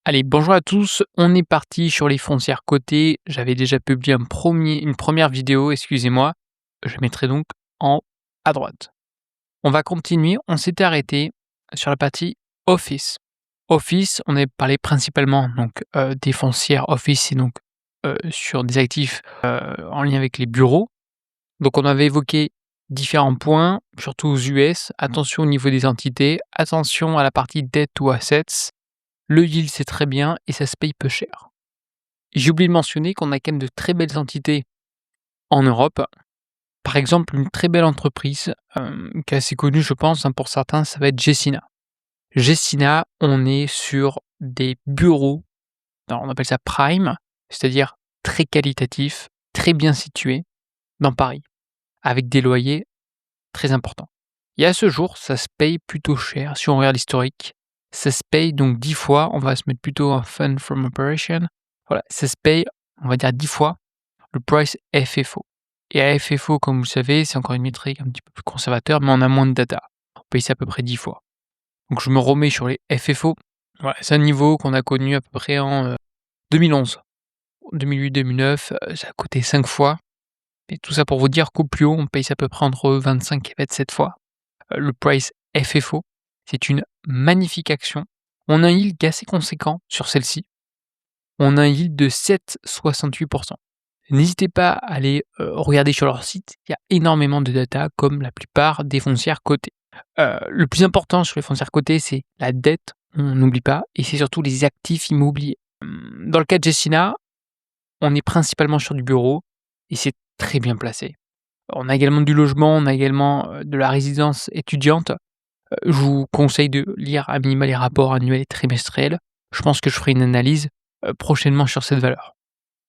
Allez, bonjour à tous, on est parti sur les foncières cotées. J'avais déjà publié une première vidéo, excusez-moi. Je mettrai donc en haut à droite. On va continuer, on s'était arrêté sur la partie Office. Office, on a parlé principalement donc des foncières Office et donc sur des actifs en lien avec les bureaux. Donc on avait évoqué différents points, surtout aux US. Attention au niveau des entités, attention à la partie debt ou assets. Le yield, c'est très bien et ça se paye peu cher. J'ai oublié de mentionner qu'on a quand même de très belles entités en Europe. Par exemple, une très belle entreprise, qui est assez connue, je pense, pour certains, ça va être Gecina. Gecina, on est sur des bureaux, alors on appelle ça prime, c'est-à-dire très qualitatifs, très bien situés dans Paris, avec des loyers très importants. Et à ce jour, ça se paye plutôt cher si on regarde l'historique. Ça se paye donc 10 fois, on va se mettre plutôt en fund from operation. Voilà, ça se paye, on va dire 10 fois le price FFO. Et à FFO, comme vous le savez, c'est encore une métrique un petit peu plus conservateur, mais on a moins de data. On paye ça à peu près 10 fois. Donc je me remets sur les FFO. Voilà, c'est un niveau qu'on a connu à peu près en 2011. 2008-2009, ça a coûté 5 fois. Et tout ça pour vous dire qu'au plus haut, on paye ça à peu près entre 25 et 27 fois. Le price FFO, c'est une magnifique action. On a un yield qui est assez conséquent sur celle-ci. On a un yield de 7,68%. N'hésitez pas à aller regarder sur leur site, il y a énormément de data comme la plupart des foncières cotées. Le plus important sur les foncières cotées, c'est la dette, on n'oublie pas, et c'est surtout les actifs immobiliers. Dans le cas de Gecina, on est principalement sur du bureau et c'est très bien placé. On a également du logement, on a également de la résidence étudiante. Je vous conseille de lire à minima les rapports annuels et trimestriels. Je pense que je ferai une analyse prochainement sur cette valeur.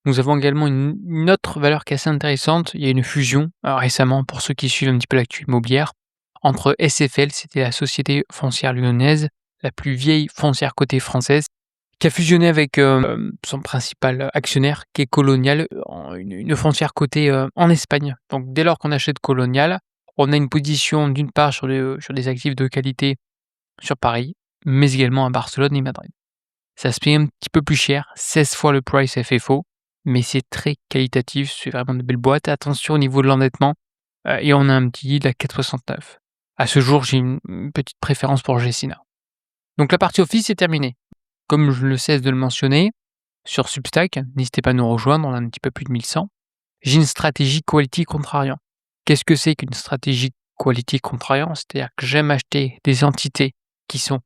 Nous avons également une autre valeur qui est assez intéressante. Il y a une fusion récemment, pour ceux qui suivent un petit peu l'actu immobilière, entre SFL, c'était la société foncière lyonnaise, la plus vieille foncière cotée française, qui a fusionné avec son principal actionnaire, qui est Colonial, une foncière cotée en Espagne. Donc dès lors qu'on achète Colonial, on a une position d'une part sur des actifs de qualité sur Paris, mais également à Barcelone et Madrid. Ça se paye un petit peu plus cher, 16 fois le price FFO, mais c'est très qualitatif, c'est vraiment de belles boîtes. Attention au niveau de l'endettement, et on a un petit yield à 4,69. À ce jour, j'ai une petite préférence pour Gecina. Donc la partie Office est terminée. Comme je ne cesse de le mentionner, sur Substack, n'hésitez pas à nous rejoindre, on a un petit peu plus de 1100. J'ai une stratégie quality contrariant. Qu'est-ce que c'est qu'une stratégie quality contrariant? C'est-à-dire que j'aime acheter des entités qui sont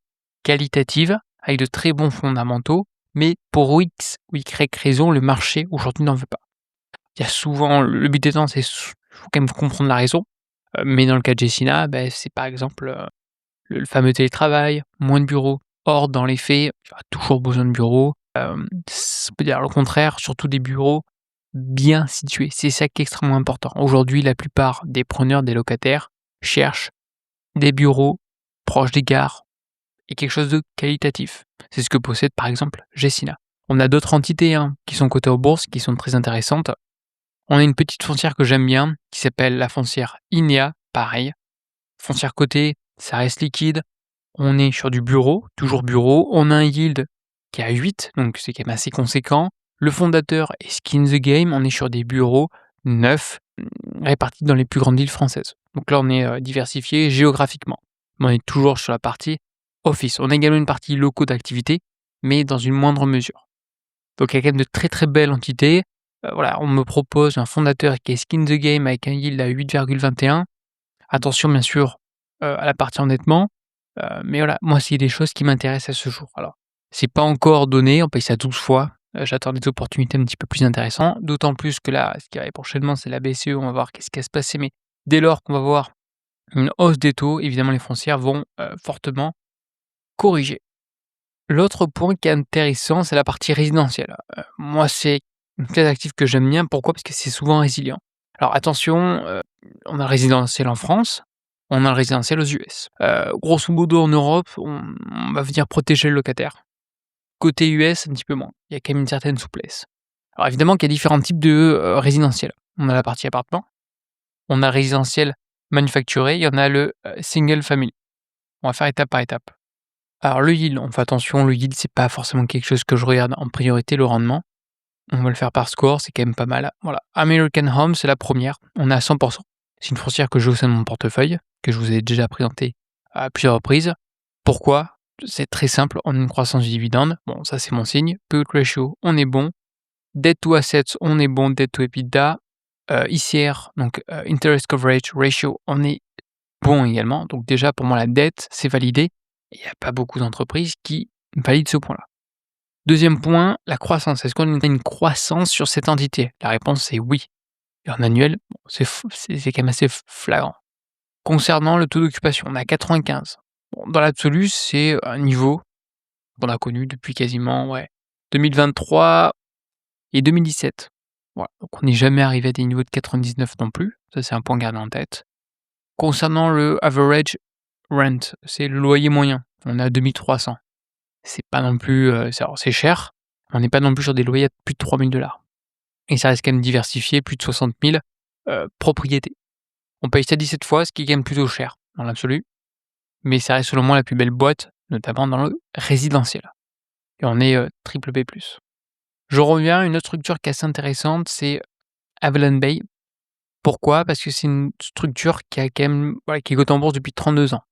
qualitatives, avec de très bons fondamentaux, mais pour X ou Y raison, le marché aujourd'hui n'en veut pas. Il y a souvent, le but étant, faut quand même comprendre la raison, mais dans le cas de Gecina, c'est par exemple le fameux télétravail, moins de bureaux. Or, dans les faits, il y aura toujours besoin de bureaux. On peut dire le contraire, surtout des bureaux bien situés. C'est ça qui est extrêmement important. Aujourd'hui, la plupart des preneurs, des locataires, cherchent des bureaux proches des gares et quelque chose de qualitatif. C'est ce que possède par exemple Gecina. On a d'autres entités qui sont cotées aux bourses, qui sont très intéressantes. On a une petite foncière que j'aime bien, qui s'appelle la foncière INEA, pareil. Foncière cotée, ça reste liquide. On est sur du bureau, toujours bureau. On a un yield qui est à 8, donc c'est quand même assez conséquent. Le fondateur est skin the game. On est sur des bureaux neufs, répartis dans les plus grandes villes françaises. Donc là, on est diversifié géographiquement. Mais on est toujours sur la partie office. On a également une partie locaux d'activité, mais dans une moindre mesure. Donc il y a quand même de très très belles entités. Voilà, on me propose un fondateur qui est skin the game avec un yield à 8,21. Attention bien sûr à la partie endettement, mais voilà, moi c'est des choses qui m'intéressent à ce jour. Alors, c'est pas encore donné, on paye ça 12 fois, j'attends des opportunités un petit peu plus intéressantes, d'autant plus que là, ce qui arrive prochainement, c'est la BCE, on va voir qu'est-ce qui va se passer, mais dès lors qu'on va voir une hausse des taux, évidemment les foncières vont fortement corriger. L'autre point qui est intéressant, c'est la partie résidentielle. Moi, c'est une classe d'actifs que j'aime bien. Pourquoi? Parce que c'est souvent résilient. Alors attention, on a le résidentiel en France, on a le résidentiel aux US. Grosso modo en Europe, on va venir protéger le locataire. Côté US, un petit peu moins. Il y a quand même une certaine souplesse. Alors évidemment qu'il y a différents types de, résidentiel. On a la partie appartement, on a le résidentiel manufacturé, il y en a le, single family. On va faire étape par étape. Alors le yield, on fait attention, le yield, c'est pas forcément quelque chose que je regarde en priorité, le rendement. On va le faire par score, c'est quand même pas mal. Voilà, American Home, c'est la première, on est à 100. C'est une foncière que j'ai au sein de mon portefeuille, que je vous ai déjà présenté à plusieurs reprises. Pourquoi? C'est très simple, on a une croissance du dividende, bon ça c'est mon signe. P/E ratio, on est bon. Debt to assets, on est bon. Debt to EBITDA, ICR, donc interest coverage ratio, on est bon également. Donc déjà pour moi la dette, c'est validé. Il n'y a pas beaucoup d'entreprises qui valident ce point-là. Deuxième point, la croissance. Est-ce qu'on a une croissance sur cette entité? La réponse c'est oui. Et en annuel, bon, c'est quand même assez flagrant. Concernant le taux d'occupation, on est à 95. Bon, dans l'absolu, c'est un niveau qu'on a connu depuis quasiment 2023 et 2017. Voilà, donc on n'est jamais arrivé à des niveaux de 99 non plus, ça c'est un point à garder en tête. Concernant le average rent, c'est le loyer moyen, on est à 2 300. C'est pas non plus, c'est cher, on n'est pas non plus sur des loyers à plus de 3 000 $ et ça reste quand même diversifié, plus de 60 000 propriétés. On paye ça 17 fois, ce qui est quand même plutôt cher dans l'absolu, mais ça reste selon moi la plus belle boîte, notamment dans le résidentiel et on est, triple B+. Je reviens à une autre structure qui est assez intéressante, c'est Avalon Bay. Pourquoi? Parce que c'est une structure qui a quand même qui est cotée en bourse depuis 32 ans.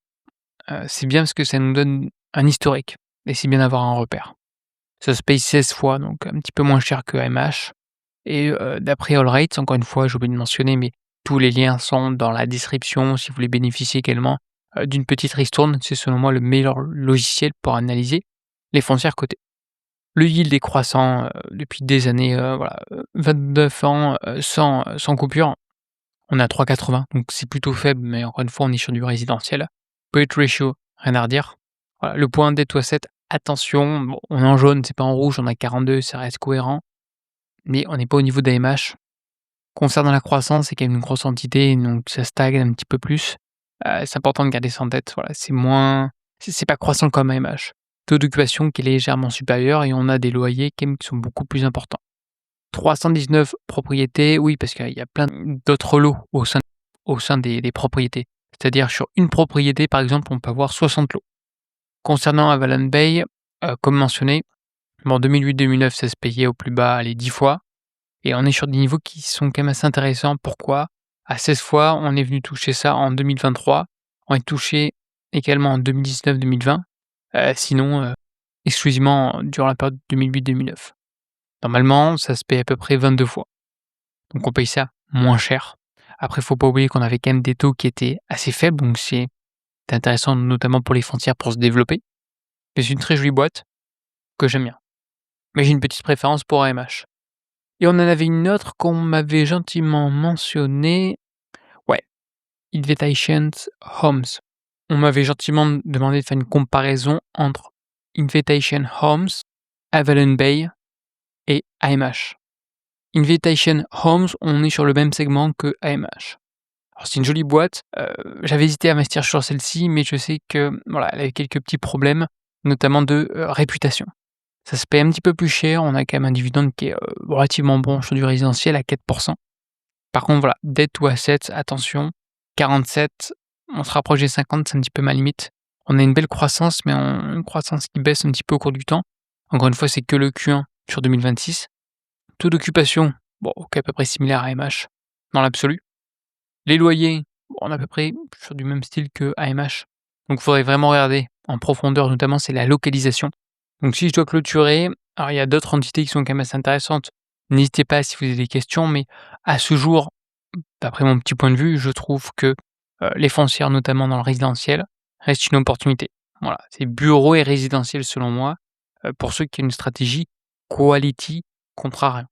C'est bien parce que ça nous donne un historique et c'est bien d'avoir un repère. Ça se paye 16 fois, donc un petit peu moins cher que AMH et d'après AllRate, encore une fois, j'ai oublié de mentionner, mais tous les liens sont dans la description si vous voulez bénéficier également, d'une petite ristourne. C'est selon moi le meilleur logiciel pour analyser les foncières cotées. Le yield est croissant, depuis des années, 29 ans, sans coupure. On est à 3,80, donc c'est plutôt faible, mais encore une fois, on est sur du résidentiel. P/E ratio, rien à redire. Voilà, le point debt to asset, attention, bon, on est en jaune, c'est pas en rouge, on a 42, ça reste cohérent, mais on n'est pas au niveau d'AMH. Concernant la croissance, c'est quand même une grosse entité, donc ça stagne un petit peu plus. C'est important de garder ça en tête, voilà, c'est pas croissant comme AMH. Taux d'occupation qui est légèrement supérieur et on a des loyers quand même qui sont beaucoup plus importants. 319 propriétés, oui, parce qu'il y a plein d'autres lots au sein des propriétés. C'est-à-dire sur une propriété, par exemple, on peut avoir 60 lots. Concernant Avalon Bay, comme mentionné, en 2008-2009, ça se payait au plus bas les 10 fois et on est sur des niveaux qui sont quand même assez intéressants. Pourquoi? À 16 fois, on est venu toucher ça en 2023, on est touché également en 2019-2020, sinon, exclusivement durant la période 2008-2009. Normalement, ça se paye à peu près 22 fois. Donc on paye ça moins cher. Après, faut pas oublier qu'on avait quand même des taux qui étaient assez faibles, donc c'est intéressant notamment pour les frontières pour se développer. Mais c'est une très jolie boîte que j'aime bien. Mais j'ai une petite préférence pour AMH. Et on en avait une autre qu'on m'avait gentiment mentionnée. Ouais, Invitation Homes. On m'avait gentiment demandé de faire une comparaison entre Invitation Homes, Avalon Bay et AMH. Invitation Homes, on est sur le même segment que AMH. Alors c'est une jolie boîte, j'avais hésité à investir sur celle-ci, mais je sais que, voilà, elle avait quelques petits problèmes, notamment de, réputation. Ça se paye un petit peu plus cher, on a quand même un dividende qui est, relativement bon sur du résidentiel à 4. Par contre voilà, debt to assets, attention, 47, on se rapproche des 50, c'est un petit peu ma limite. On a une belle croissance, mais une croissance qui baisse un petit peu au cours du temps. Encore une fois, c'est que le Q1 sur 2026. Taux d'occupation, bon, OK, à peu près similaire à AMH dans l'absolu. Les loyers, bon, on est à peu près sur du même style que AMH. Donc il faudrait vraiment regarder en profondeur, notamment c'est la localisation. Donc si je dois clôturer, alors il y a d'autres entités qui sont quand même assez intéressantes. N'hésitez pas si vous avez des questions, mais à ce jour, d'après mon petit point de vue, je trouve que, les foncières, notamment dans le résidentiel, restent une opportunité. Voilà, c'est bureau et résidentiel selon moi, pour ceux qui ont une stratégie quality contrat rien.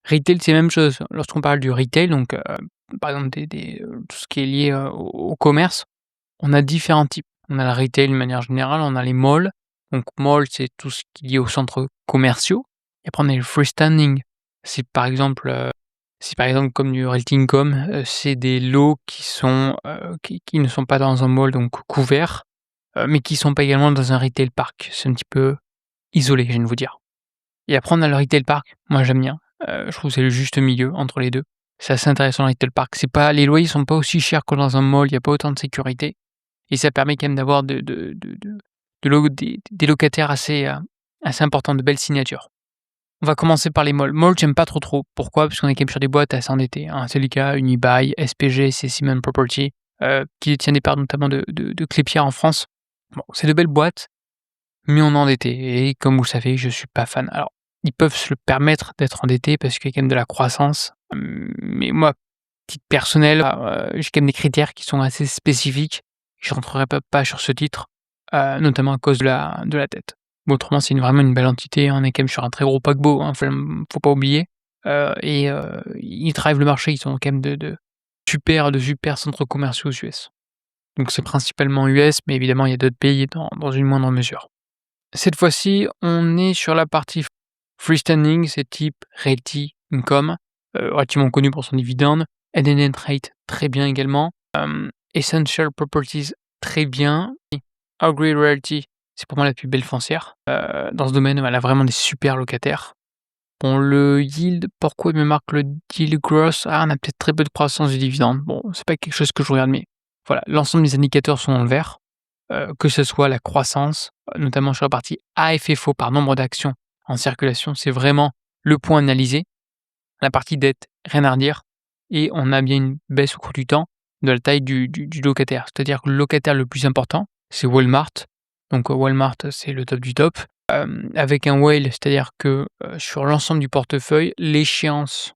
Retail, c'est la même chose. Lorsqu'on parle du retail, donc par exemple tout ce qui est lié, au commerce, on a différents types. On a le retail de manière générale, on a les malls. Donc mall, c'est tout ce qui est lié aux centres commerciaux et après on a le freestanding. C'est par exemple, comme du Realty.com, c'est des lots qui sont, qui ne sont pas dans un mall donc couverts, mais qui sont pas également dans un retail park. C'est un petit peu isolé, je viens de vous dire. Et après on a le retail park, moi j'aime bien, je trouve que c'est le juste milieu entre les 2. C'est assez intéressant le retail park, c'est pas les loyers sont pas aussi chers que dans un mall, il y a pas autant de sécurité et ça permet quand même d'avoir de des locataires assez importants, de belles signatures. On va commencer par les malls. Malls, j'aime pas trop. Pourquoi? Parce qu'on est quand même sur des boîtes assez endettées, hein. Celica, Unibail, SPG, c'est Simon Property, qui détient des parts notamment de Klépierre en France. Bon, c'est de belles boîtes, mais on est endetté et comme vous le savez, je suis pas fan. Alors, ils peuvent se le permettre d'être endettés parce qu'il y a quand même de la croissance, mais moi, titre personnel, j'ai quand même des critères qui sont assez spécifiques. Je rentrerai pas sur ce titre, notamment à cause de la dette. Mais autrement, c'est vraiment une belle entité, on est quand même sur un très gros paquebot, hein, faut pas oublier, ils drivent le marché, ils sont quand même de super centres commerciaux aux US. Donc c'est principalement US, mais évidemment il y a d'autres pays dans une moindre mesure. Cette fois-ci, on est sur la partie freestanding, c'est type Realty Income, relativement connu pour son dividende. NNN Rate, très bien également. Essential Properties, très bien. Agree Realty, c'est pour moi la plus belle foncière. Dans ce domaine, elle a vraiment des super locataires. Bon, le yield, pourquoi il me marque le yield gross? On a peut-être très peu de croissance du dividende. Bon, c'est pas quelque chose que je regarde, mais voilà, l'ensemble des indicateurs sont dans le vert. Que ce soit la croissance, notamment sur la partie AFFO par nombre d'actions en circulation, c'est vraiment le point analysé. La partie dette, rien à redire et on a bien une baisse au cours du temps de la taille du locataire. C'est-à-dire que le locataire le plus important, c'est Walmart. Donc Walmart, c'est le top du top, avec un whale, c'est-à-dire que, sur l'ensemble du portefeuille, l'échéance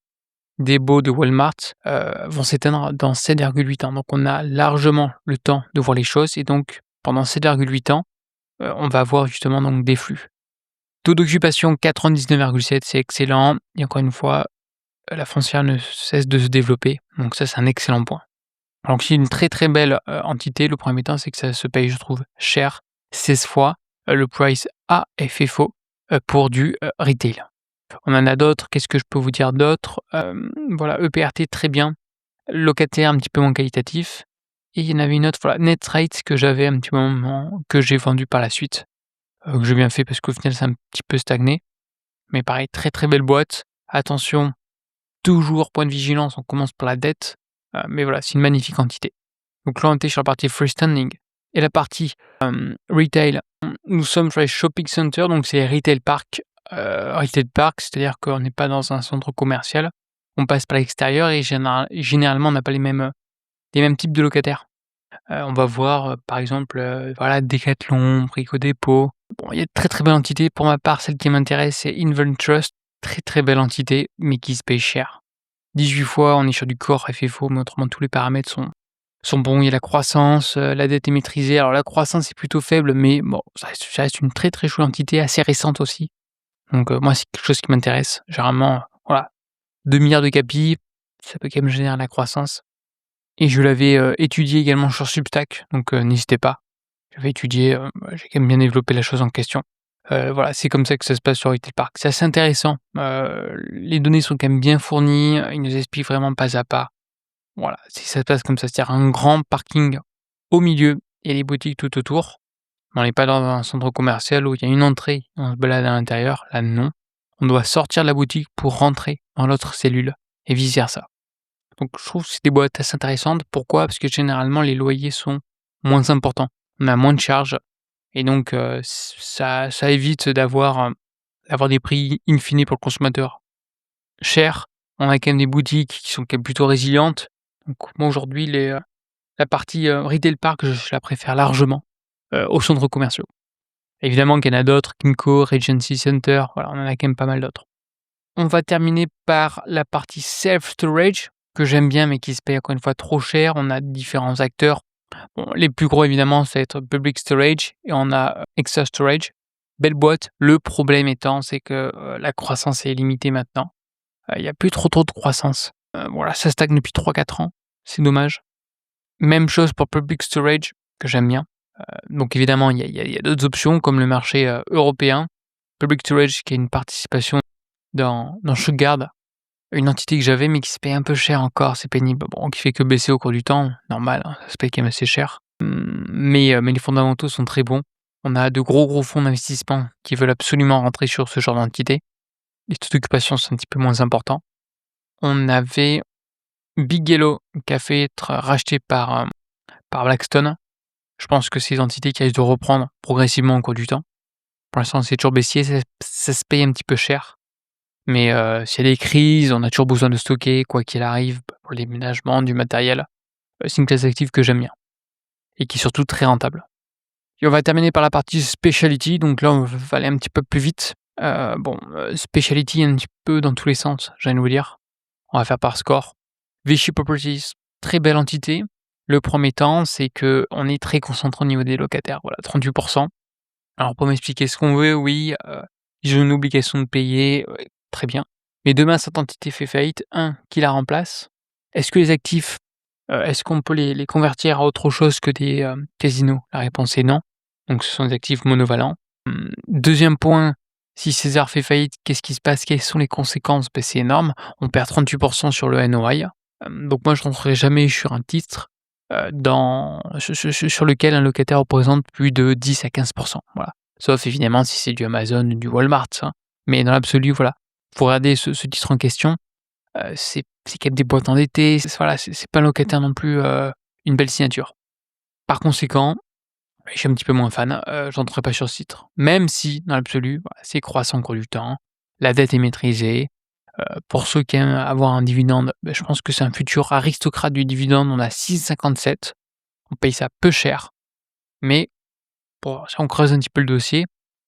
des baux de Walmart, vont s'éteindre dans 7,8 ans. Donc on a largement le temps de voir les choses et donc pendant 7,8 ans, on va avoir justement donc des flux. Taux d'occupation 99,7, c'est excellent et encore une fois, la foncière ne cesse de se développer, donc ça, c'est un excellent point. Donc c'est une très, très belle, entité. Le premier temps, c'est que ça se paye, je trouve, cher, 16 fois, le price AFFO, pour du, retail. On en a d'autres, qu'est-ce que je peux vous dire d'autre? Voilà, EPRT très bien, locataire un petit peu moins qualitatif et il y en avait une autre, voilà, Netrate que j'avais un petit moment, que j'ai vendu par la suite, que j'ai bien fait parce qu'au final, ça a un petit peu stagné, mais pareil, très, très belle boîte. Attention, toujours point de vigilance, on commence par la dette, mais voilà, c'est une magnifique entité. Donc là, on était sur la partie freestanding et la partie, retail, nous sommes sur les shopping centers, donc c'est retail park, c'est-à-dire qu'on n'est pas dans un centre commercial, on passe par l'extérieur et généralement, on n'a pas les mêmes types de locataires. On va voir, par exemple, voilà, Decathlon, Brico Dépôt. Bon, il y a de très, très belles entités. Pour ma part, celle qui m'intéresse, c'est Inventrust, très, très belle entité, mais qui se paye cher. 18 fois, on est sur du core FFO, mais autrement tous les paramètres sont bons. Il y a la croissance, la dette est maîtrisée. Alors la croissance est plutôt faible, mais bon, ça reste une très, très chouette entité, assez récente aussi. Donc moi, c'est quelque chose qui m'intéresse. Généralement, voilà, 2 milliards de capi, ça peut quand même générer la croissance et je l'avais, étudié également sur Substack, donc n'hésitez pas. J'avais étudié, j'ai quand même bien développé la chose en question. Voilà, c'est comme ça que ça se passe sur Retail Park. C'est assez intéressant, les données sont quand même bien fournies, ils nous expliquent vraiment pas à pas. Voilà, si ça se passe comme ça, c'est-à-dire un grand parking au milieu et les boutiques tout autour. On n'est pas dans un centre commercial où il y a une entrée, on se balade à l'intérieur, là non. On doit sortir de la boutique pour rentrer dans l'autre cellule et vice versa. Donc je trouve que c'est des boîtes assez intéressantes. Pourquoi? Parce que généralement les loyers sont moins importants. On a moins de charges et donc ça évite d'avoir des prix in fine pour le consommateur chers. On a quand même des boutiques qui sont quand même plutôt résilientes. Donc moi aujourd'hui la partie, retail park, je la préfère largement, aux centres commerciaux. Évidemment qu'il y en a d'autres, Kimco, Regency Center, voilà, on en a quand même pas mal d'autres. On va terminer par la partie self-storage, que j'aime bien, mais qui se paye encore une fois trop cher. On a différents acteurs. Bon, les plus gros évidemment, ça va être Public Storage et on a Extra Storage. Belle boîte. Le problème étant, c'est que la croissance est limitée maintenant. Il y a plus trop de croissance. Voilà, ça stagne depuis 3-4 ans. C'est dommage. Même chose pour Public Storage, que j'aime bien. Donc évidemment, il y a d'autres options comme le marché européen. Public Storage qui a une participation dans Shurgard, une entité que j'avais mais qui se paye un peu cher encore, c'est pénible. Bon, qui fait que baisser au cours du temps, normal, hein, ça se paye quand même assez cher. Mais les fondamentaux sont très bons. On a de gros fonds d'investissement qui veulent absolument rentrer sur ce genre d'entité. Les taux d'occupation sont un petit peu moins importants. On avait Big Yellow qui a fait être racheté par Blackstone. Je pense que c'est des entités qui risquent de reprendre progressivement au cours du temps. Pour l'instant, c'est toujours baissier, ça se paye un petit peu cher, mais s'il y a des crises, on a toujours besoin de stocker quoi qu'il arrive, pour les ménagements, du matériel. C'est une classe d'actifs que j'aime bien et qui est surtout très rentable. Et on va terminer par la partie specialty, donc là, on va aller un petit peu plus vite. Specialty un petit peu dans tous les sens, j'ai envie de vous dire. On va faire par score. Vichy Properties, très belle entité. Le premier temps, c'est qu'on est très concentré au niveau des locataires, voilà, 38. Alors pour m'expliquer ce qu'on veut, oui, ils ont une obligation de payer, très bien. Mais demain cette entité fait faillite, qui la remplace? Est-ce que les actifs, est-ce qu'on peut les convertir à autre chose que des, casinos? La réponse est non. Donc ce sont des actifs monovalents. 2e point, si César fait faillite, qu'est-ce qui se passe? Quelles sont les conséquences? Beh, c'est énorme, on perd 38 sur le NOI. Donc moi je rentrerai jamais sur un titre, dans sur lequel un locataire représente plus de 10 à 15. Voilà. Sauf évidemment si c'est du Amazon ou du Walmart, hein. Mais dans l'absolu, voilà, faut regarder ce titre en question, c'est quand même des boîtes endettées, voilà, c'est pas un locataire non plus, une belle signature. Par conséquent, je suis un petit peu moins fan, j'entrerai pas sur ce titre. Même si dans l'absolu, voilà, c'est croissant au cours du temps, la dette est maîtrisée. Pour ceux qui aiment avoir un dividende, je pense que c'est un futur aristocrate du dividende, on a 6,57. On paye ça peu cher, mais si on creuse un petit peu le dossier,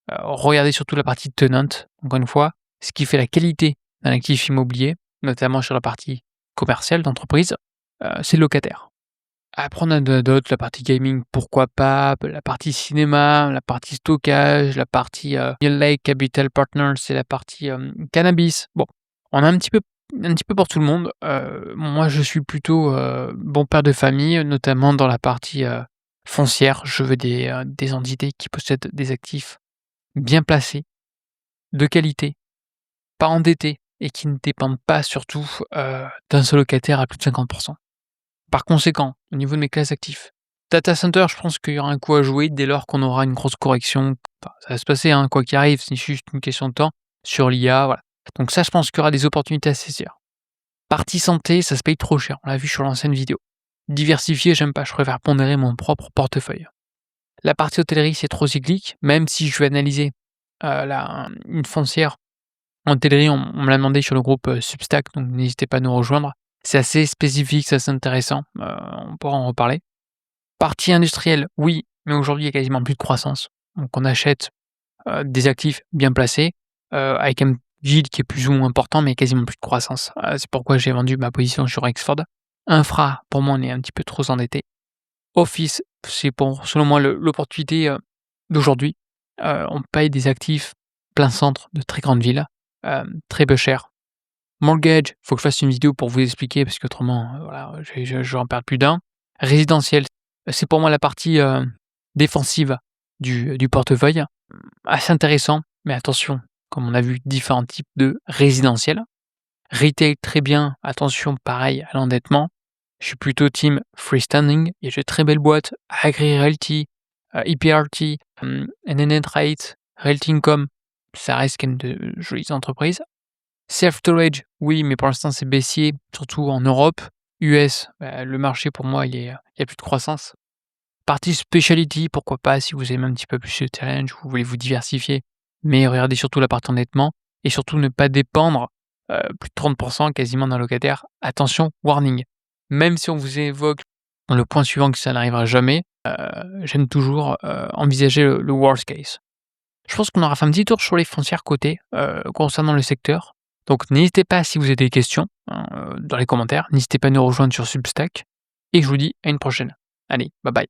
regardez surtout la partie tenante, encore une fois, ce qui fait la qualité d'un actif immobilier, notamment sur la partie commerciale d'entreprise, c'est le locataire. Après on a d'autres, la partie gaming, pourquoi pas, la partie cinéma, la partie stockage, la partie, Lake Capital Partners, c'est la partie, cannabis. Bon, on a un petit peu pour tout le monde. Moi je suis plutôt, bon père de famille, notamment dans la partie, foncière. Je veux des entités qui possèdent des actifs bien placés, de qualité, pas endettés et qui ne dépendent pas surtout, d'un seul locataire à plus de 50. Par conséquent, au niveau de mes classes actifs, data center, je pense qu'il y aura un coup à jouer dès lors qu'on aura une grosse correction. Enfin, ça va se passer, hein, quoi qu'il arrive, c'est juste une question de temps sur l'IA, voilà. Donc ça, je pense qu'il y aura des opportunités à saisir. Partie santé, ça se paye trop cher, on l'a vu sur l'ancienne vidéo. Diversifier, j'aime pas, je préfère pondérer mon propre portefeuille. La partie hôtellerie, c'est trop cyclique, même si je vais analyser, une foncière en hôtellerie, on me l'a demandé sur le groupe, Substack, donc n'hésitez pas à nous rejoindre. C'est assez spécifique, c'est assez intéressant, on pourra en reparler. Partie industrielle, oui, mais aujourd'hui, il y a quasiment plus de croissance. Donc on achète, des actifs bien placés, avec un yield qui est plus ou moins important, mais quasiment plus de croissance. C'est pourquoi j'ai vendu ma position sur Rexford. Infra, pour moi, on est un petit peu trop endetté. Office, c'est pour selon moi l'opportunité, d'aujourd'hui. On paye des actifs plein centre de très grandes villes, très peu cher. Mortgage, faut que je fasse une vidéo pour vous expliquer parce qu'autrement, voilà, je vais en perdre plus d'un. Résidentiel, c'est pour moi la partie, défensive du portefeuille. Assez intéressant, mais attention, comme on a vu différents types de résidentiel. Retail, très bien, attention pareil à l'endettement. Je suis plutôt team freestanding, il y a de très belles boîtes, Agri Realty, EPRT, NNN Rate, Realty Income, ça reste quand même de jolies entreprises. Self-storage, oui, mais pour l'instant c'est baissier, surtout en Europe. US, le marché pour moi il y a plus de croissance. Partie specialty, pourquoi pas si vous aimez un petit peu plus le challenge, vous voulez vous diversifier, mais regardez surtout la partie endettement et surtout ne pas dépendre, plus de 30 quasiment d'un locataire. Attention, warning, même si on vous évoque dans le point suivant que ça n'arrivera jamais, j'aime toujours, envisager le worst case. Je pense qu'on aura fait un petit tour sur les foncières cotées, concernant le secteur. Donc n'hésitez pas si vous avez des questions, hein, dans les commentaires, n'hésitez pas à nous rejoindre sur Substack et je vous dis à une prochaine. Allez, bye bye.